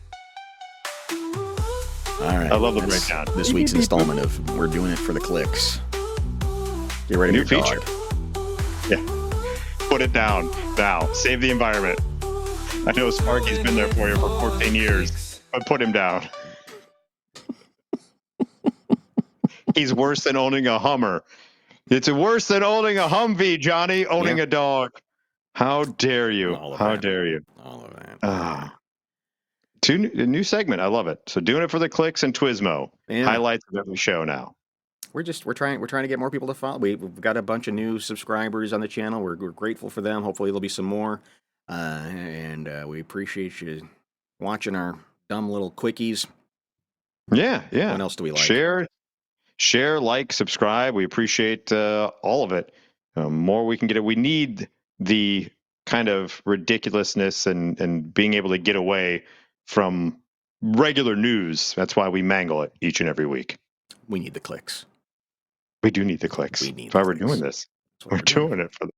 All right. I love the breakdown. This week's installment of We're Doing It for the Clicks. Get ready New for your feature. dog. Yeah. Put it down now. Save the environment. I know Sparky's been there for you for 14 years, but put him down. He's worse than owning a Hummer. It's worse than owning a Humvee, Johnny, owning a dog. How dare you? How dare you? All of that. A new segment. I love it. So doing it for the clicks and Twismo. Yeah. Highlights of every show now. We're trying to get more people to follow. We've got a bunch of new subscribers on the channel. We're grateful for them. Hopefully there'll be some more. And we appreciate you watching our dumb little quickies. Yeah. What else do we like? Share, like, subscribe. We appreciate all of it. More we can get it. We need the kind of ridiculousness and being able to get away from regular news. That's why we mangle it each and every week. We need the clicks. We do need the clicks. That's why we're doing this. We're doing it for them.